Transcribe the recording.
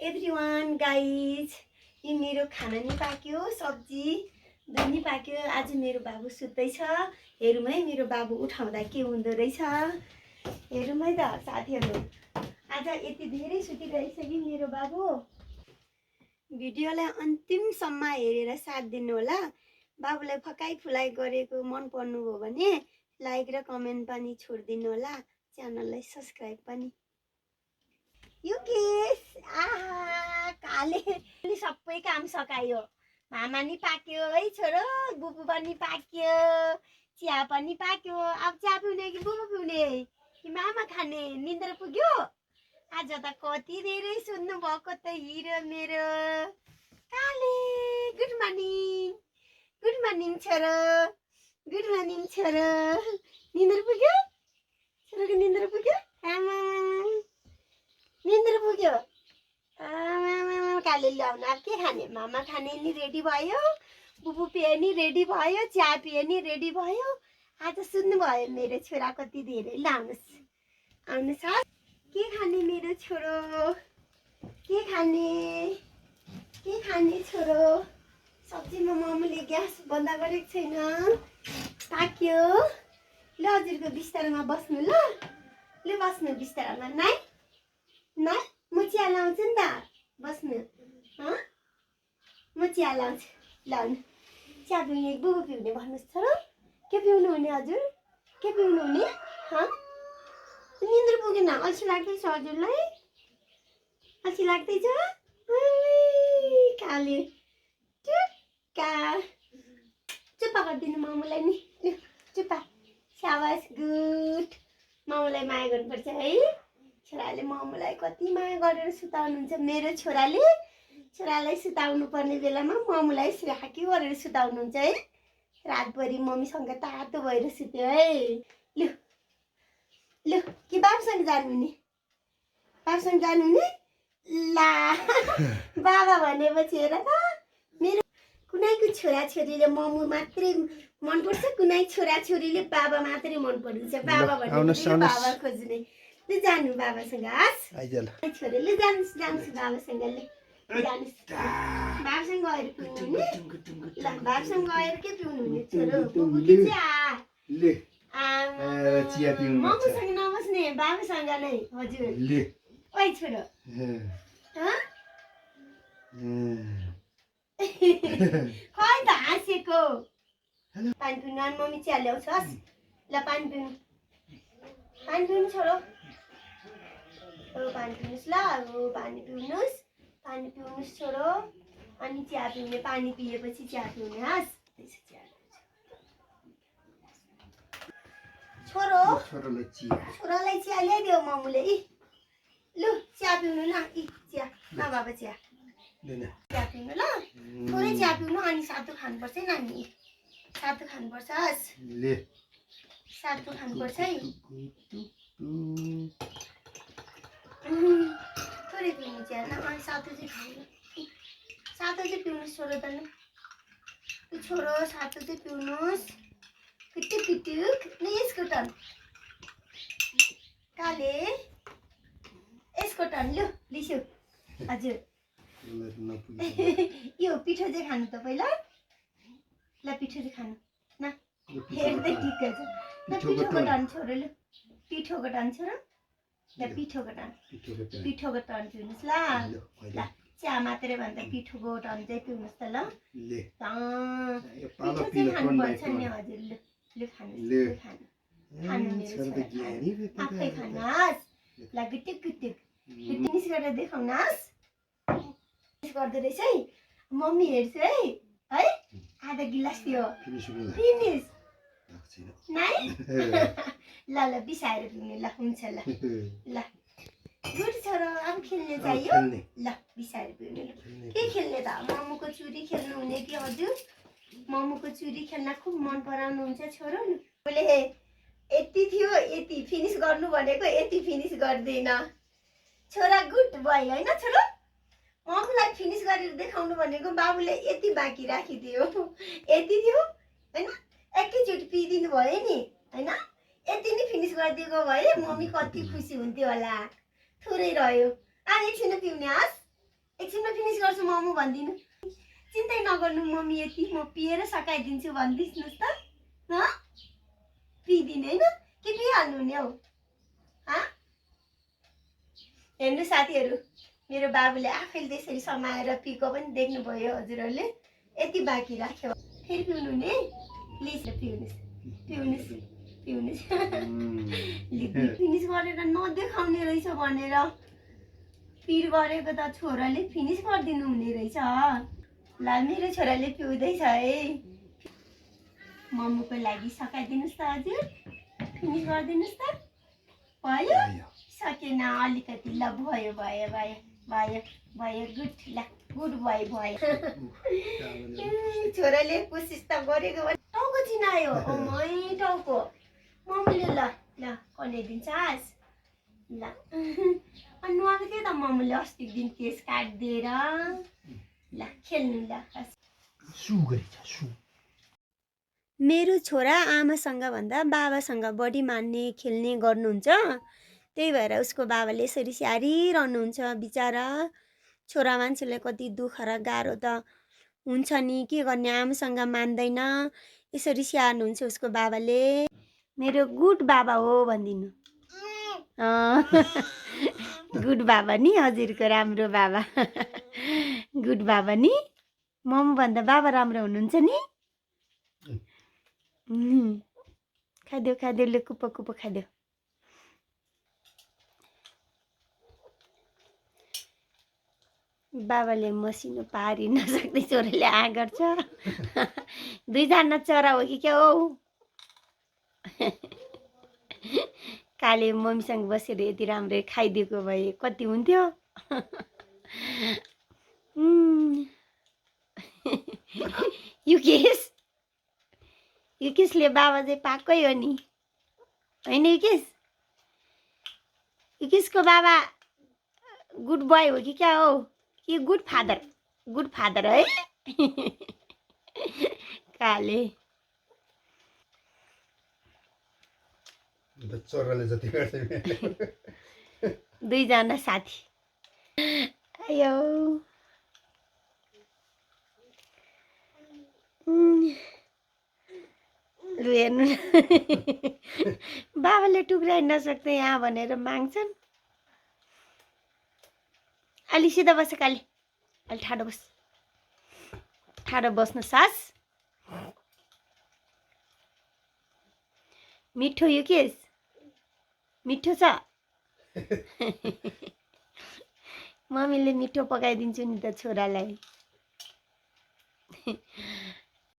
Everyone guys यो मेरो खाना नि पाक्यो सब्जी दुध नि पाक्यो। आज मेरो बाबु सुत्दैछ। हेरौँ है मेरो बाबु उठाउँदा के हुँदो रहेछ। हेरौँ है त साथीहरू। आज यति धेरै सुतिरहेछ कि मेरो बाबु। भिडियोलाई अन्तिमसम्म हेरेर साथ दिनु होला। बाबुलाई फकाइ फुलाइ गरेको मन पर्नु भयो भने लाइक र कमेन्ट पनि छोडिदिनु होला। च्यानललाई सब्स्क्राइब पनि। युकेश काले सबै काम सकायो। मामा नि पाक्यो है छोरो, बुबु पनि पाक्यो, चिया पनि पाक्यो। अब चिया पिउने कि बुबु पिउने कि मामा खाने? निन्द्रा पुग्यो? आज त कति धेरै सुन्नु भएको त हिरो मेरो काले। गुड मर्निङ, गुड मर्निङ छोरो, गुड मर्निङ छोरो। निन्द्रा पुग्यो? छोरोको निन्द्रा पुग्यो? आमा निन्द्रा पुग्यो? काले ल्याउनु अब के खाने? मामा खाने नि रेडी भयो, बुबु पिए नि रेडी भयो, चिया पिए नि रेडी भयो। आज सुन्नु भयो मेरो छोरा कति धेरै। लाउनुहोस् आउनुहोस्। के खाने मेरो छोरो? के खाने? के खाने छोरो? सब्जीमा मम्मीले ग्यास बन्द गरेको छैन। पाक्यो। ल हजुरको बिस्तारामा बस्नु। ल बस्नु बिस्तारामा। नाइ नाइ म चिया लाउँछु नि त। बस्नु म चिया लाउँछु। लाउनु चिया पिउने बुबु पिउने भन्नुहोस् छोरो। के पिउनु हुने हजुर? के पिउनु हुने? निन्द्रा पुगेन? अल्छी लाग्दैछ हजुरलाई? अल्छी लाग्दैछ? काले टुक्का। चुप्पा गरिदिनु मामुलाई नि। चुप्पा। साबास गुड। मामुलाई माया गर्नुपर्छ है। छोराले मामुलाई कति माया गरेर सुताउनुहुन्छ। मेरो छोरालाई सुताउनु पर्ने बेलामा मामुलाई यसरी हाकी गरेर सुताउनुहुन्छ है। रातभरि मम्मीसँग तातो भएर सुत्यो है। लु लु कि बाबुसँग जानुहुने? बाबुसँग जानुहुने? ला बाबा भनेपछि हेर त। मेरो कुनैको छोराछोरीले मम्मी मात्रै मनपर्छ, कुनै छोराछोरीले बाबा मात्रै मन पर्छ। बाबा भनेपछि बाबा खोज्ने। ल जानु बाबासँग। हस् छोरी ल जानुहोस् बाबासँग। ल जानुहोस् बाबासँग गएर पिउनु हुने। ल बाबासँग गएर के पिउनु हुने छोरो? बुबु कि चिया? मम्मीसँग नबस्ने बाबासँग नै। हजुर ओइ छोरो खै त हाँसेको। पानी पिउनु अनि मम्मी चिया ल्याउँछ। हस् ल पानी पिउनु छोरो। पानी पिउनुहोस् ल। पानी पिउनुहोस् छोरो। अनि चिया पिउने। पानी पिएपछि चिया पिउने। हस् छोरोलाई चिया ल्याइदियो मम्मीले। लु चिया पिउनु ल। चिया ल बाबा चिया पिउनु ल। थोरै चिया पिउनु अनि सातु खानुपर्छ है नानी। सातु खानुपर्छ। हस् सातु खानुपर्छ है। थोरै पिउनु चिया न। अनि सातु चाहिँ खानु। सातु चाहिँ पिउनुहोस् छोरो त। छोरो सातु चाहिँ पिउनुहोस्। किटुक किटुक न यसको टर्न। काले यसको टर्न। लु लिस्यौ हजुर। यो पिठो चाहिँ खानु त पहिला। ल पिठो चाहिँ खानु न। हेर्दै ठिकै छ। ल पिठोको टर्न छोरो। लु पिठोको टर्न छोरो। ल पिठोको टर्न पिउनुहोस् ल। ल चिया मात्रै भन्दा पिठोको टर्न चाहिँ पिउनुहोस् त। ल पिठो चाहिँ खानुपर्छ नि हजुर। लु खानु आफै खानुहोस्। ल गुटुक गुटुक फिनिस गरेर देखाउनुहोस्। गर्दो रहेछ है। मम्मी हेर्छु है। आधा गिलास थियो फिनिस नाइ। ल बिसाएर पिउने। ल हुन्छ ल गुड छोरो। अब खेल्ने चाहियो। ल बिसाएर पिउने। के खेल्ने त? मोमोको चुरी खेल्नु हुने कि हजुर? मोमोको चुरी खेल्न खुब मन पराउनुहुन्छ छोरो। बोले यति थियो यति फिनिस गर्नु भनेको यति फिनिस गर्दैन। छोरा गुड बोय होइन छोरो? मम्मीलाई फिनिस गरेर देखाउनु भनेको बाबुले यति बाँकी राखिदियो। यति थियो होइन? एकैचोटि पिइदिनु भयो नि होइन? यति नै फिनिस गरिदिएको भए मम्मी कति खुसी हुन्थ्यो होला। थोरै रह्यो। एकछिन पिउने। हस् एकछिनमा फिनिस गर्छु मोमो भनिदिनु। चिन्तै नगर्नु मम्मी, यति म पिएर सकाइदिन्छु भनिदिनुहोस् त। ह पिदिने हैन के पिहाल्नु हुने हौ? हेर्नु साथीहरू, मेरो बाबुले आफैले त्यसरी समाएर पिएको पनि देख्नुभयो हजुरहरूले। यति बाँकी राख्यो फेरि पिउनु हुने? प्लिज पिउनुहोस् फिनिस गरेर नदेखाउने रहेछ भनेर पिर गरेको त छोराले फिनिस गरिदिनु हुने रहेछ। ल मेरो छोराले पिउँदैछ है। मम्मीको लागि सकाइदिनुहोस् त हजुर, फिनिस गरिदिनुहोस् त। भयो सकेन अलिकति, ल भयो भयो भयो भयो भयो गुड, ल गुड बोय भयो। छोराले कोसिस त गरेको टाउको चिनायो। मै टाउको मम्मीले ल ल कनाइदिन्छस् ल। अनि नुहाएको थियो त मम्मीले अस्तिको दिन केस काटिदिएर। ल खेल्नु ल। मेरो छोरा आमासँग भन्दा बाबासँग बढी मान्ने खेल्ने गर्नुहुन्छ। त्यही भएर उसको बाबाले यसरी स्याहारिरहनुहुन्छ। बिचारा छोरा मान्छेले कति दुःख र गाह्रो त हुन्छ नि, के गर्ने, आमासँग मान्दैन, यसरी स्याहार्नुहुन्छ उसको बाबाले। मेरो गुड बाबा हो भनिदिनु। गुड बाबा नि हजुरको राम्रो बाबा। गुड बाबा नि, मम भन्दा बाबा राम्रो हुनुहुन्छ नि। खाइदेऊ खाइदेऊ, ले कुपो कुपो खाइदेऊ। बाबाले मसिनो पारी नसक्ने छोराले गर्छ। दुईजना चरा हो कि क्या हो? काले मम्मीसँग बसेर यति राम्रो खाइदिएको भए कति हुन्थ्यो। युकेशले बाबा चाहिँ पाएकै हो नि होइन युकेश? युकेशको बाबा गुड बोय हो कि क्या हो? कि गुड फादर? गुड फादर है। काले दुईजना साथी। आयो लु हेर्नु, बाबाले टुक्राइ नसक्दै यहाँ भनेर माग्छन्। अलि सिधा बस काली, अलि ठाडो बस, ठाडो बस्नु सास। मिठो युकेश, मिठो छ। मम्मीले मिठो पकाइदिन्छु नि त छोरालाई।